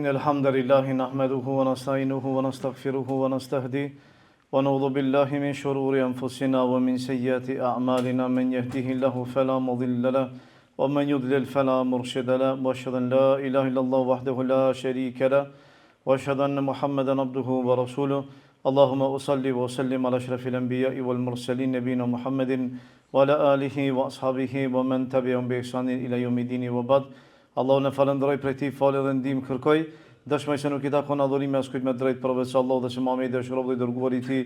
إن الحمد لله نحمده ونستعينه ونستغفره ونستهديه ونعوذ بالله من شرور أنفسنا ومن سيئات أعمالنا من يهده الله فلا مضل له ومن يضلل فلا مرشد له وأشهد أن لا إله إلا الله وحده لا شريك له وأشهد أن محمدا عبده ورسوله اللهم أصلي وسلم على أشرف الأنبياء والمرسلين نبينا محمد وعلى آله وأصحابه ومن تبعهم بإحسان إلى يوم الدين وبعد. Allahu në falënderoj për ti falë dhe ndim kërkoj, dëshmoj se nuk i takon adhurimi askujt me drejt përveç Allahut dhe se Muhamedi është rob i dërguar i tij,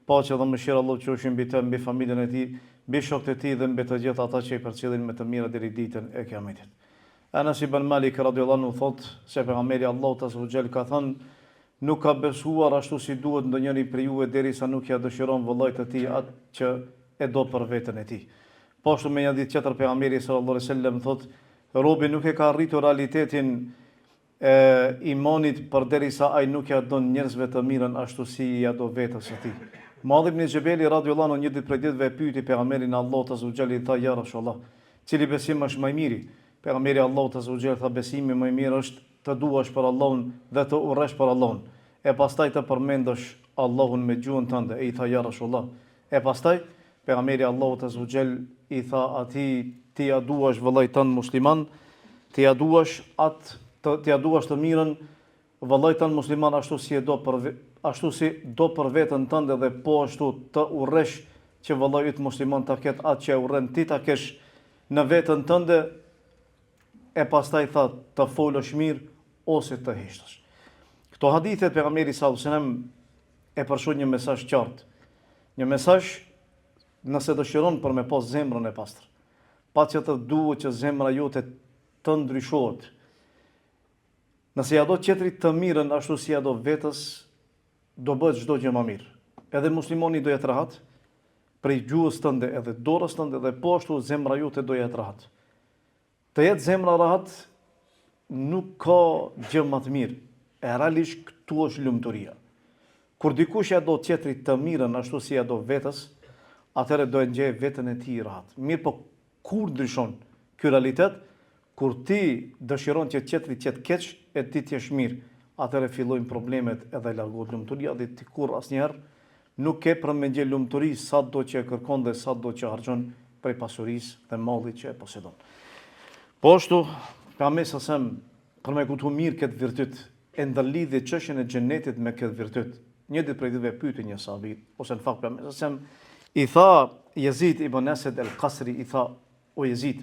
paqja dhe mëshira Allahu qofshin mbi të, mbi familjen e tij, mbi shokët e tij dhe mbi të gjithë ata që i përcjellin me të mira deri ditën e Kiametit. Anas ibn Malik radhiyallahu anhu thot se pejgamberi Allahut azza wa jall ka thënë, nuk ka besuar ashtu si duhet ndonjëri prej juve derisa nuk ja dëshiron vëllait të tij atë që e do për veten e tij. Po ashtu me një ditë tjetër pejgamberi sallallahu alaihi wasallam thot, robi nuk e ka arritur realitetin e imanit përderisa ai nuk ja don njerëzve të mirën ashtu si ja do vetes së tij. Muadh ibn Jabali radhiyallahu anhu një ditë prej ditëve e pyeti pejgamberin Allahut azza wa jalla, i tha ja Rasulullah, cili besim është më i miri? Pejgamberi Allahut azza wa jalla tha, besimi më i mirë është të duash për Allahun dhe të urresh për Allahun, e pastaj të përmendësh Allahun me gjuhën tënde. E i tha ja Rasulullah. E pastaj pejgamberi Allahut azza wa jalla i tha atij, ti ja duash vëllai tënd musliman, ti ja duash të mirën vëllai tënd musliman ashtu si do për veten tënde dhe po ashtu të urresh që vëllai yt musliman ta ketë atë që e urren ti ta kesh në veten tënde, e pastaj tha të folësh mirë ose të hiqësh. Këto hadithe pejgamberi sallallahu alajhi wasallam e përshkruajnë një mesazh qartë. Një mesazh nëse dëshiron për me pas zemrën e pastër. Pa që të duhet që zemra jote të ndryshohet. Nëse ja do qetrit të mirën ashtu si ja do vetës, do bëhet çdo gjë më mirë. Edhe muslimoni do jetë rahat, prej gjuhës tënde edhe dorës tënde, dhe po ashtu zemra jote do jetë rahat. Të jetë zemra rahat nuk ka gjë më të mirë. E realisht këtu është lumturia. Kur dikush ja do qetrit të mirën ashtu si ja do vetës, atëherë do e gjejë veten e tij rahat. Mirë, po kur ndryshon ky realitet? Kur ti dëshiron që tjetri të jetë keq e ti të jesh mirë, atëherë fillojnë problemet edhe largohet lumturia, dhe ti kur asnjëherë nuk ke për me gjë lumturi sado që e kërkon dhe sado që harxhon prej pasurisë dhe mallit që e posedon. Po ashtu, ka mesasem për me kuptuar mirë këtë virtyt, e ndërlidhje çështjen e xhenetit me këtë virtyt. Një ditë prej ditëve pyeti një sahabi, ose në fakt për mesasem i tha Yazid ibn Asad al-Qasri, i tha, o Yazid,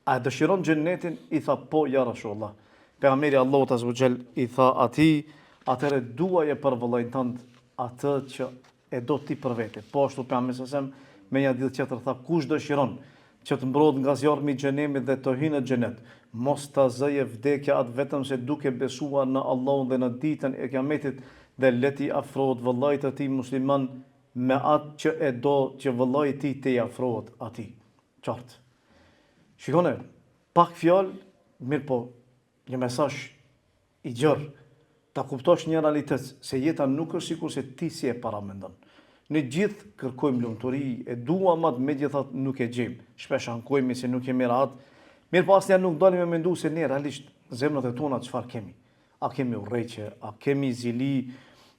a dëshiron xhenetin? I tha, po ja Rasulullah. Pejgamberi Allahut azza wa jall i tha atij, atëre duaje për vëllain tënd atë që e do ti për vete. Po ashtu pejgamberi sallallahu alajhi wasallam me një ditë tjetër tha, kush dëshiron që të mbrohet nga zjarmi i xhenemit dhe të hyjë në xhenet, mos ta zëje vdekja atë vetëm se duke besuar në Allahun dhe në ditën e Kiametit, dhe leti afrohet vëllait të tij musliman me atë që e do që vëllai i tij të afrohet atij. Qartë. Shikone, pak fjalë, mirë po, një mesazh i gjerë, ta kuptosh një realitet, se jeta nuk është sikur se ti si e paramendon. Ne gjithë kërkojmë lumturi, e duam atë, megjithatë nuk e gjejmë. Shpesh ankojmë se nuk kemi rahat. Mirë po, asnjëherë nuk dalim me mendu se ne realisht zemrat e tona çfarë kemi. A kemi urrëqe, a kemi zili,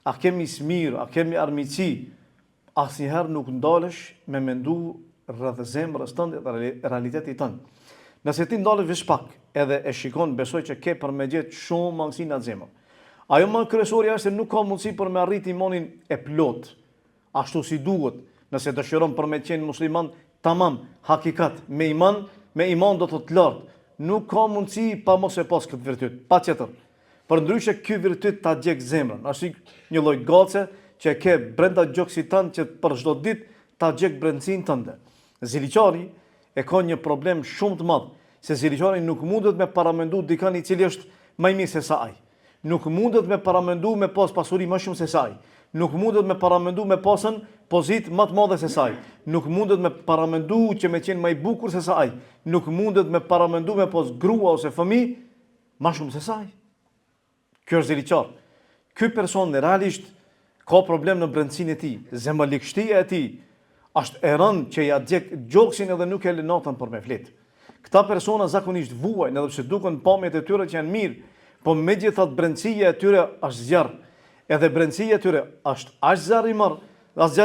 a kemi smir, a kemi armiqsi? Asnjëherë nuk ndalesh me mendu rreth zemrës tënde dhe realitetit tënd. Nëse ti ndalesh veç pak edhe e shikon, besoj që ke për me gjetë shumë mangësi në zemër. Ajo më kryesorja është se nuk ka mundësi për me arrit imanin e plot, ashtu si duhet. Nëse dëshiron për me qenë musliman, tamam, hakikat, me iman do të lartë. Nuk ka mundësi pa mos e pas këtë virtyt, pa tjetër. Për ndryshe ky virtyt ta gjek zemrën, ashtu një lloj gace që ke brenda gjoksit tënd që për çdo ditë ta gjek brendësinë tënde. Ziliqari e ka një problem shumë të madh, se ziliqari nuk mundet me paramendu dikën i cili është më i mirë se sa ai. Nuk mundet me paramendu me pas pasuri më shumë se sa ai. Nuk mundet me paramendu me pasën pozitë më të madhe se sa ai. Nuk mundet me paramendu që me qenë më i bukur se sa ai. Nuk mundet me paramendu me pas grua ose fëmijë më shumë se sa ai. Kjo është ziliqar. Ky person realisht ka problem në brendësinë e tij, zemërlikështia e tij është e rëndë që ja djeg gjoksin edhe nuk e lë natën për me flet. Këta persona zakonisht vuajnë edhe pse duken pamjet e tyre që janë mirë, Po megjithatë brendësia e tyre është zjarr. Edhe brendësia e tyre është aq zjarr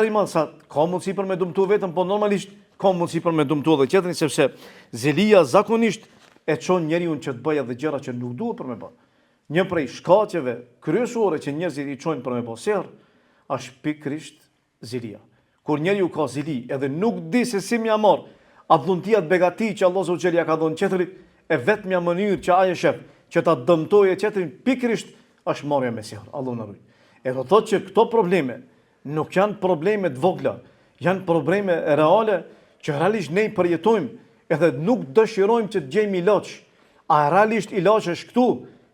i madh sa ka mundësi për me dëmtu vetëm, po normalisht ka mundësi për me dëmtu edhe tjetrin, sepse zelia zakonisht e çon njeriu që të bëjë edhe gjëra që nuk duhet për me bë. Një prej shkaqeve kryesore që njerëzit i çojnë për me bë serr është pikërisht zelia. Kur njeriu ka zeli edhe nuk di se si m'ja marr atë dhuntia të begati që Allah subhanahu wa taala ka dhënë tjetrit, e vetmja mënyrë që ai e shef që ta dëmtojë tjetrin pikërisht është marrja me serr. Allahu na ruaj. E do thotë që këto probleme nuk janë probleme të vogla, janë probleme reale që realisht ne i përjetojmë edhe nuk dëshirojmë që të gjejmë ilaç. A realisht ilaç është këtu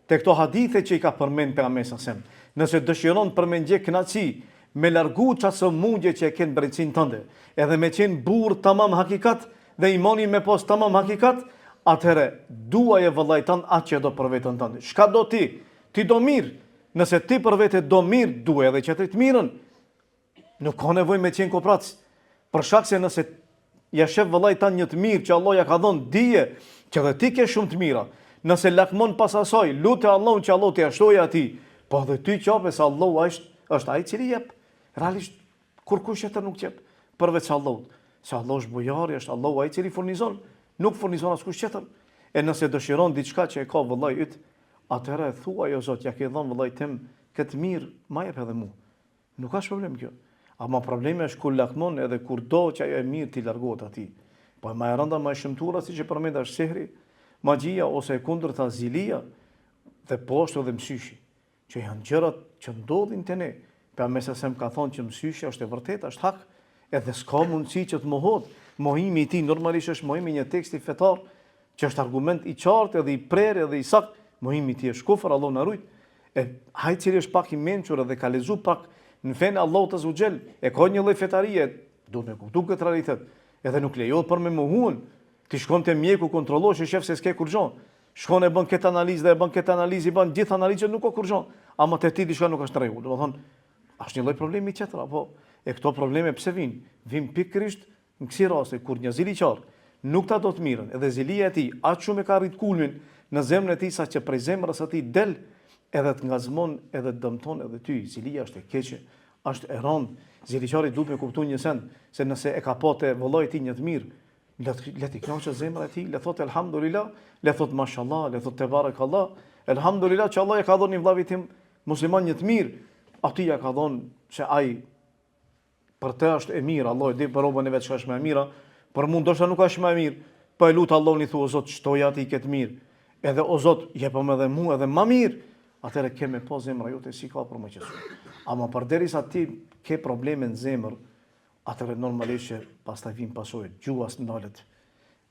te këto hadithe që i ka përmend pejgamberi sa sem. Nëse dëshiron për me ndjek kënaqësi, me largu çasë mundje që e ke në brendsinë tënde, edhe me qenë burr tamam hakikat dhe imanin me pas tamam hakikat, atëherë duaje vëllai tan atë që do për veten tënde. Çka do ti? Ti do mirë. Nëse ti për vete do mirë, duaj edhe qetrit mirën. Nuk ka nevojë me qenë koprac. Për shkak se nëse ja shef vëllai tan një të mirë që Allah ja ka dhënë, dije që edhe ti ke shumë të mira. Nëse lakmon pas asaj, lutë Allahun që Allah t'i shtojë atij, po edhe ty qape se Allahu është ai i cili jep. Realisht kur kush tjetër nuk jep përveç Allahut. Se Allah është bujari, është Allahu ai i cili furnizon, nuk furnizon askush tjetër. E nëse dëshiron diçka që e ka vëllai yt, atëherë thuaj o Zot, ja ke dhënë vëllai tim këtë mirë, ma jep edhe mua. Nuk ka problem kjo. Ama problemi është kur lakmon edhe kur do që ajo e mirë ti largohet atij. Po më e rënda më e shëmtuara siç e përmend është sehri, magjia ose e kundërta zilia dhe poshtë dhe msyshi, që janë gjërat që ndodhin te ne. Pejgamberi sa ka thonë që msyshi është e vërtetë, është hak, edhe s'ka mundësi që të mohohet. Mohimi i tij normalisht është mohimi një teksti fetar, që është argument i qartë edhe i prerë edhe i saktë. Mohimi i tij është kufër, Allahu na ruaj. E ai cili është pak i mençur edhe ka lexuar pak në fenë Allahut azza xhel, e ka një lloj fetarie, duhet me kuptu këtë realitet. Edhe nuk lejohet për me mohuën. Ti shkon te mjeku, kontrollosh e shef se s'ke kur gjë. Shkon e bën këtë analizë dhe e bën këtë analizë, i bën gjithë analizën, nuk ka kur gjë. Ama te ti diçka nuk është në rregull. Domethënë, është një lloj problemi tjetër, apo e këto probleme pse vijnë? Vijnë pikërisht në kësi raste kur një ziliqar nuk ta do të mirën, edhe zilia e tij aq shumë e ka arrit kulmin në zemrën e tij sa që prej zemrës së tij del edhe të ngazmon edhe të dëmton edhe ty. Zilia është e keqe, është e rëndë. Ziliqari duhet me kuptuar një send se nëse e ka patë vëllai i tij një të mirë, le të kënaqë zemra e tij, le thotë elhamdulillah, le thotë mashallah, le thotë tebarakallah, elhamdulillah që Allah e ka dhënë vllavit tim musliman një të mirë. Aty ja ka dhënë se ai për të është e mirë, Allah e di për robën e vet çka është më e mira, për mua ndoshta nuk është më e mirë, po e lut Allahun i thua o Zot, shtoj aty këtë mirë. Edhe o Zot, jepëm edhe mua edhe më mirë. Atëherë kemë po zemra jote si ka për më qesu. Ama përderisa ti ke probleme në zemër, atëherë normalisht që pastaj vin pasojë, gjua s'ndalet.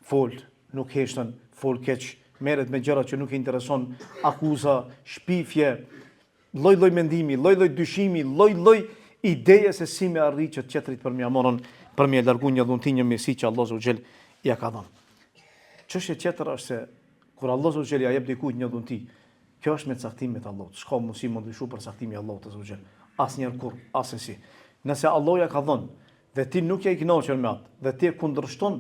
Fol, nuk heshtën, fol keq, merret me gjëra që nuk i intereson, akuza, shpifje, lloj-lloj mendimi, lloj-lloj dyshimi, lloj-lloj ideje se si me arrit që tjetrit për mja morën, për mja largu një dhunti, një mirësi që Allah Zogjel ja ka dhënë. Çështja tjetër është se kur Allah Zogjel ja jep dikujt një dhunti, kjo është me caktimin e Allahut. S'ka mundësi më ndryshu për caktimin e Allahut Zogjel. Asnjëherë kur, asesi. Nëse Allah ja ka dhënë dhe ti nuk je i kënaqur me atë, dhe ti e kundërshton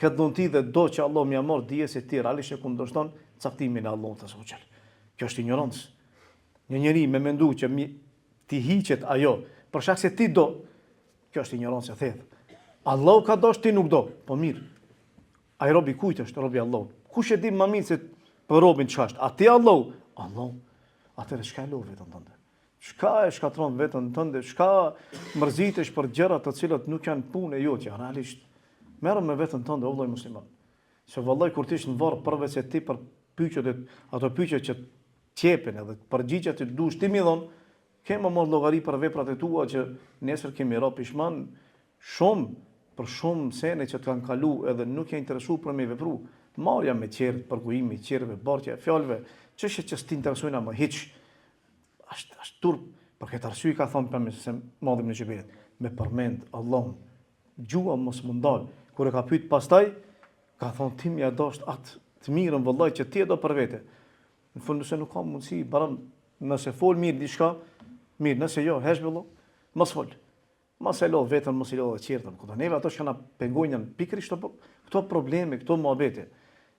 këtë dhunti dhe do që Allah më marr, dije se ti realisht e kundërshton caktimin e Allahut Zogjel. Kjo është ignorancë. Një njeri me mendu që ti hiqet ajo, për shkak se ti do, kjo është ignorancë e thellë. Allahu ka dosh, ti nuk do, po mirë. Ai robi kujt është? Robi Allahut. Kush e di më mirë se për robin çka është? A ti Allahu? Allahu. Atëherë çka e lo vetën tënde? Çka e shkatron vetën tënde? Çka mërzitesh për gjëra të cilat nuk janë punë e jote, realisht. Merr me vetën tënde, o vëllai musliman. Se vallai kur ti je në varr përveç se ti për pyetjet, ato pyetje që t'jepen edhe përgjigjet që dush ti më dhon, kemë marrë llogari për veprat e tua që nesër kemi ra pishman shumë për shumë sene që të kanë kalu edhe nuk janë interesuar për me vepru. Marrja me qerë, përgujimi, qerëve, bartja, fjalëve, çështje që s'ti interesojnë më hiç. Është turp, për këtë arsye ka thonë për se madhim në xhebelet, me përmend Allahun. Gjua mos më ndal. Kur e ka pyet pastaj, ka thonë ti më ja dosh atë të mirën vëllai që ti e do për vete. Në fund se nuk ka mundësi, barëm nëse fol mirë diçka, mirë, nëse jo, heshbëllo, mos fol. Mos e lo vetën, mos e lo dhe qertën. Këto neve ato që na pengojnë pikërisht këto probleme, këto muhabete.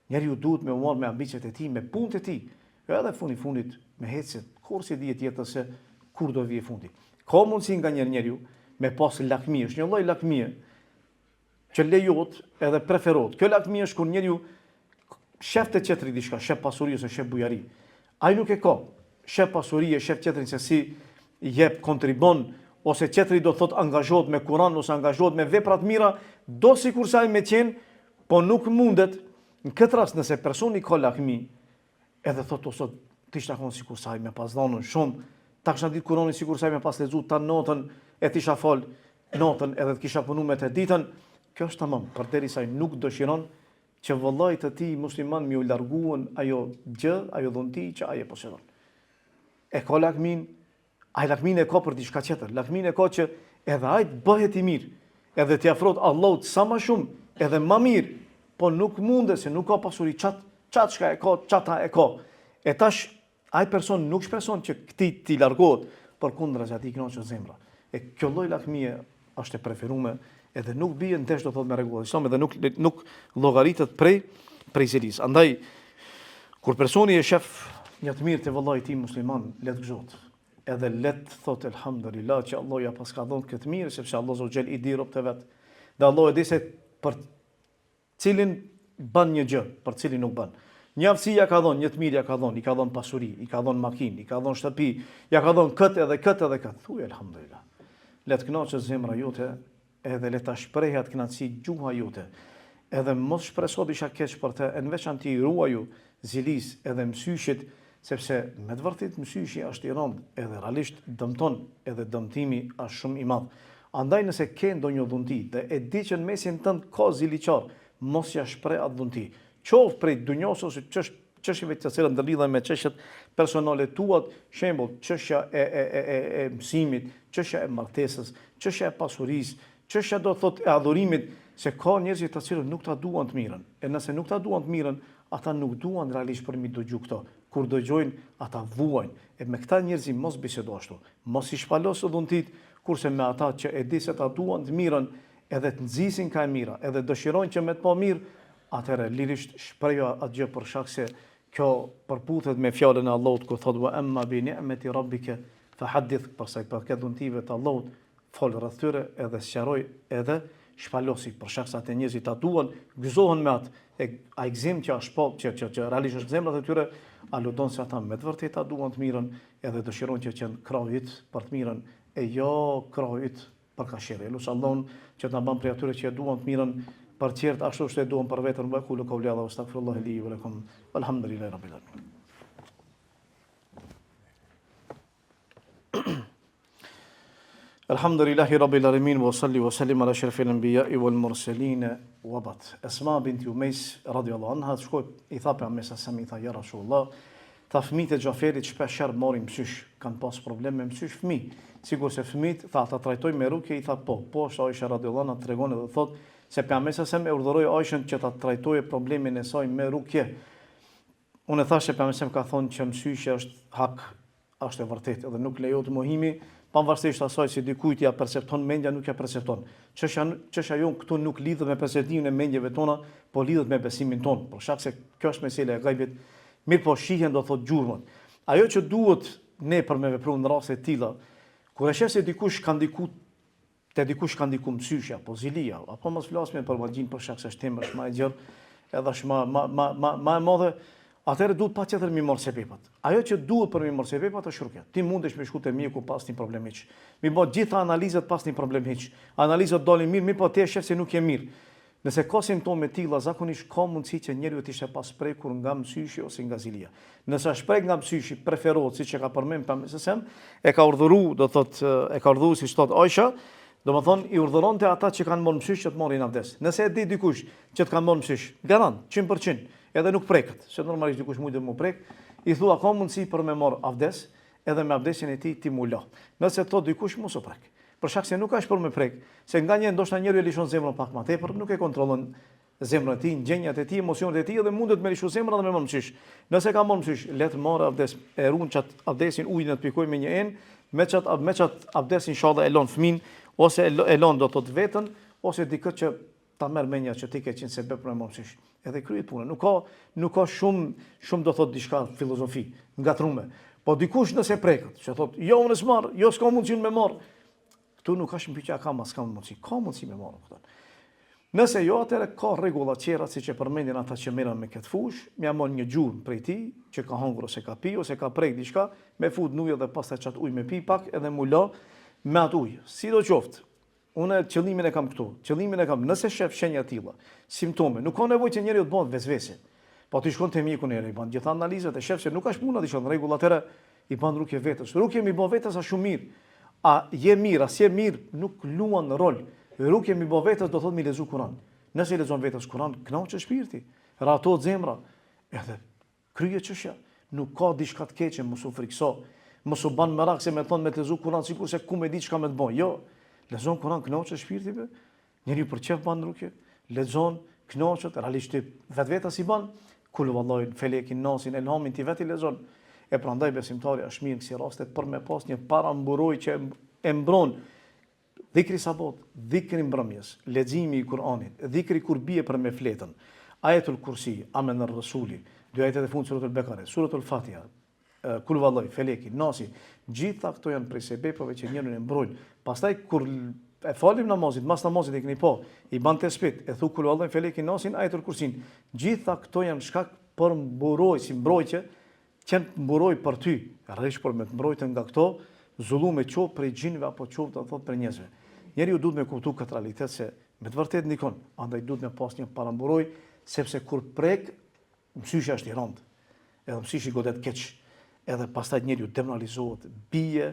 Njeriu duhet me marrë me ambicet e tij, me punët e tij. Jo edhe fundit me hecet, kur si dihet tjetër se kur do vije fundi. Ka mundësi nga njeriu me pas lakmi, është një lloj lakmie që lejohet edhe preferohet. Kjo lakmi është kur njeriu shef të tjetri diçka, shef pasuri ose shef bujari. Ai nuk e ka. Shef pasuri, shef tjetrin se si jep kontribon ose tjetri do thot angazhohet me Kur'an ose angazhohet me vepra të mira, do sikur sa ai me qenë, po nuk mundet. Në këtë rast nëse personi ka lakmi, edhe thot ose ti shta kon sikur sa ai me pas dhënën shumë, ta kisha ditë Kur'anin sikur sa ai me pas lexuar ta notën e ti isha fal notën edhe të kisha punu me të ditën, kjo është tamam, përderisa ai nuk dëshiron që vëllai të tij musliman më u larguan ajo gjë, ajo dhunti që ai e posedon. E ka lakmin, ai lakmin e ka për diçka tjetër. Lakmin e ka që edhe ai të bëhet i mirë, edhe t'i afrohet Allahut sa më shumë, edhe më mirë, po nuk mundet se nuk ka pasuri çat çka e ka, çata e ka. E tash ai person nuk shpreson që këtij t'i largohet, përkundër asaj i kënaqet zemra. E kjo lloj lakmie është e preferuar edhe nuk bie ndesh do thot me rregull islam edhe nuk llogaritet prej zelis. Andaj kur personi e shef një të mirë te vëllai i tij musliman, let gëzot. Edhe let thot elhamdulillah që Allah ja pas ka dhënë këtë mirë sepse Allah xhel i di robët e vet. Dhe Allah e di se për cilin bën një gjë, për cilin nuk bën. Një aftësi ja ka dhënë, një të mirë ja ka dhënë, i ka dhënë pasuri, i ka dhënë makinë, i ka dhënë shtëpi, ja ka dhënë këtë edhe këtë edhe këtë. Thuaj elhamdulillah. Let kënaqet zemra jote, edhe le ta shprehë atë kënaqësi gjuha jote. Edhe mos shpreso disha keq për të, në veçantë ruaju zilis edhe mësyshit, sepse me të vërtetë mësyshi është i rëndë, edhe realisht dëmton, edhe dëmtimi është shumë i madh. Andaj nëse ke ndonjë dhunti dhe e di që në mesin tënd ka ziliqar, mos ja shpreh atë dhunti. Qoftë prej dunjos ose çështjeve të cilat ndërlidhen me çështjet personale tuat, shembull, çështja e mësimit, çështja e martesës, çështja e pasurisë, çështja do thot e adhurimit, se ka njerëz të cilët nuk ta duan të mirën. E nëse nuk ta duan të mirën, ata nuk duan realisht për mi dëgju këto. Kur dëgjojnë, ata vuajnë. E me këta njerëz mos bisedo ashtu. Mos i shpalosë dhuntit, kurse me ata që e di se ta duan të mirën, edhe të nxisin ka e mira, edhe dëshirojnë që me të pa mirë, atëherë lirisht shprejo atë gjë për shkak se kjo përputhet me fjalën e Allahut ku thotë wa amma bi ni'mati rabbika fahaddith, për sa i përket dhuntive të Allahut, fol rreth tyre edhe sqaroj edhe shpalosi për shkak se ata njerëzit ta duan, gëzohen me atë. A gëzim që është po që realisht është zemrat e tyre, aludon se ata me të vërtetë ta duan të mirën edhe dëshirojnë që qenë krahit për të mirën e jo krahit për kashire. Lutë Allahun që ta bën prej atyre që duan të mirën për qert ashtu që e duan për veten. Wa qulu qawli hadha wastaghfirullaha li wa lakum walhamdulillahi rabbil alamin. Alhamdulillahi rabbil alamin wa salli wa sallim ala ashrafil anbiya'i wal mursalin wa ba'd. Asma bint Umays radhiyallahu anha shkoi i tha pe Amesa sa mi tha ja Rasulullah, tha fëmijët e Xhaferit shpesh morin mësysh, kanë pas probleme me mësysh fëmijë. Sigur se fëmijët tha ata trajtoj me rukje, i tha po Aisha radhiyallahu anha tregon edhe thot se pe Amesa sa më urdhëroi Aishën që ta trajtojë problemin e saj me rukje. Unë thashë pe Amesa ka thonë që mësyshi është hak, është e vërtetë dhe nuk lejohet mohimi. Pavarësisht asaj si dikujt ja percepton mendja, nuk ja percepton. Çështja jon këtu nuk lidhet me perceptimin e mendjeve tona, po lidhet me besimin ton. Për shkak se kjo është mesela e gajbit, mirë po shihen do thot gjurmën. Ajo që duhet ne për me vepruar në raste të tilla, kur e sheh se dikush ka ndiku mësyshja, apo zilia, apo mos flasim për magjin për shkak se është temë më e gjerë, edhe është më e madhe, atëherë duhet patjetër mi marr sepepat. Ajo që duhet për mi marr sepepat është rukja. Ti mundesh me shku te mjeku pas një problem hiç. Mi bë gjitha analizat pas një problem hiç. Analizat dalin mirë, mi po ti e shef se nuk je mirë. Nëse ka simptome të tilla, zakonisht ka mundësi që njeriu të ishte pas prekur nga mësyshi ose nga zilia. Nëse është prek nga mësyshi, preferohet siç e ka përmend pamësëm, e ka urdhëruar, do thotë, e ka urdhëruar siç thotë Aisha, domethënë i urdhëronte ata që kanë marrë mësysh që të marrin abdes. Nëse e di dikush që të kanë marrë mësysh, garant 100%, edhe nuk prekët, se normalisht dikush mund të më prek, i thua ka mundësi për me marr abdes, edhe me abdesin e tij ti mu la. Nëse thot dikush mos u prek. Për shkak se nuk ka për me prek, se nganjë ndoshta njeriu e lishon zemrën pak më tepër, nuk e kontrollon zemrën e tij, ndjenjat e tij, emocionet e tij dhe mundet me lishu zemrën dhe me marr mësysh. Nëse ka marr mësysh, le të marr abdes, e ruan çat abdesin ujin e të pikoj me një enë, me çat abdesin inshallah e lën fëmin ose e lën do thot veten ose dikët që ta merr mendja që ti ke qenë sebeb për mëmësish. Edhe kryet puna. Nuk ka shumë do thot diçka filozofi, ngatrume. Po dikush nëse prekët, që thot, jo unë s'marr, jo s'ka mundësi me marr. Ktu nuk ka shpytja ka mas, ka mundësi. Ka mundësi me marr, kupton. Nëse jo, atëherë ka rregulla tjera siç e përmendin ata që merren me këtë fushë, më jamon një gjurmë prej tij që ka hungur ose ka pi ose ka prek diçka, me fut në ujë dhe pastaj çat ujë me pi pak edhe mu lë me atë ujë. Sidoqoftë, unë qëllimin e kam këtu. Qëllimin e kam nëse shef shenja të tilla, simptome, nuk ka nevojë që njeriu të bëhet vezvese. Po ti shkon te mjeku i bën gjithë analizat e shef se nuk ka puna diçka në rregull atëherë i bën rrugë vetes. Rrugë mi bë vetes ashtu mirë. A je mirë, as je mirë, nuk luan rol. Rrugë mi bë vetes do thotë mi lezu Kur'an. Nëse i lexon vetes Kur'an, kënaqet shpirti, rahatot zemra. Edhe krye çështja. Nuk ka diçka të keqe, mos u frikso. Mos u bën merak se me thon me të lezu Kur'an sikur se ku me di çka me të bën. Jo, lexon Kur'an, kënaqet shpirti be. Njeriu për çfarë bën rrugë? Lexon, kënaqet, realisht vetveta si bën. Kul vallahi felekin nasin elhamin ti vetë lexon. E prandaj besimtari është mirë si rastet për me pas një paramburoj që e mbron dhikri sabot, dhikri mbrëmjes, leximi i Kur'anit, dhikri kur bie për me fletën, ajetul kursi, amen ar-rasuli, dy ajetet e fundit suratul Bekare, suratul Fatiha, kul vallahi, feleki, nasi, gjitha këto janë prej sebepeve që njeriu e mbrojnë. Pastaj kur e falim namazit, mas namazit e keni po, i ban tespit, e thu kul vallahi, feleki, nasin, ajetul kursin. Gjitha këto janë shkak për mburoj, si mbrojtje, që mburoj për ty, rresh për me të mbrojtë nga këto zullume qoftë prej gjinëve apo qoftë do thot për njerëzve. Njeriu duhet me kuptu këtë realitet se me të vërtetë ndikon, andaj duhet me pas një paramburoj sepse kur prek mësyshi është i rëndë. Edhe mësyshi godet keq. Edhe pastaj njeriu demoralizohet, bie,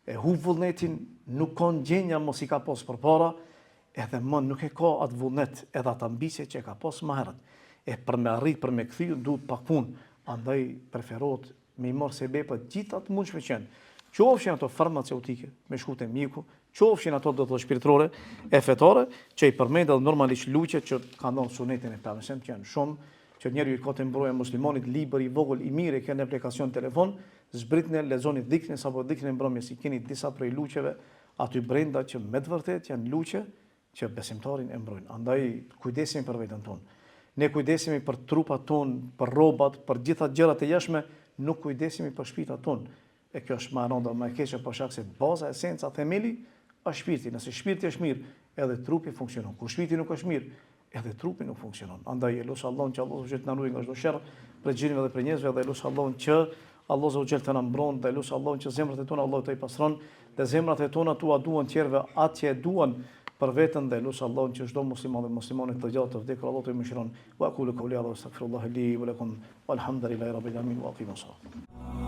e hu vullnetin, nuk ka gjendja mos i ka pas përpara, edhe më nuk e ka atë vullnet, edhe atë ambicje që e ka pas më herët. E për me arrit, për me kthy duhet pak punë. Andaj preferohet me i marrë sebepet gjitha të mundshme qenë. Qofshin ato farmaceutike, me shku te mjeku, qofshin ato do të shpirtërore e fetare, që i përmend edhe normalisht luqe që ka ndonë sunetin e pejgamberit që janë shumë, që njeriu i ka të mbrojë muslimanit libër i vogël i mirë që në aplikacion telefon, zbritni lexoni dhikrin apo dhikrin e mbrëmjes, i keni disa prej luqeve aty brenda që me të vërtetë janë luqe që besimtarin e mbrojnë. Andaj kujdesemi për veten tonë. Ne kujdesemi për trupat tonë, për rrobat, për gjitha gjërat e jashtme, nuk kujdesemi për shpirtat tonë. E kjo është më e rënda, më e keqe për shkak se baza, esenca, themeli është shpirti. Nëse shpirti është mirë, edhe trupi funksionon. Kur shpirti nuk është mirë, edhe trupi nuk funksionon. Andaj e lutem Allahun që Allahu të na ruaj nga çdo sherr, për gjinëve dhe për njerëzve, dhe lutem Allahun që Allahu të na mbron, dhe lutem Allahun që zemrat e tona Allahu të i pastron, dhe zemrat e tona tua duan tjerëve atë që e duan për veten, dhe lutem Allahun që çdo musliman dhe muslimane të gjatë të vdekur Allahu të i mëshiron. Wa aqulu qawli hadha wa astaghfirullaha li wa lakum walhamdulillahi rabbil alamin wa aqimus salat.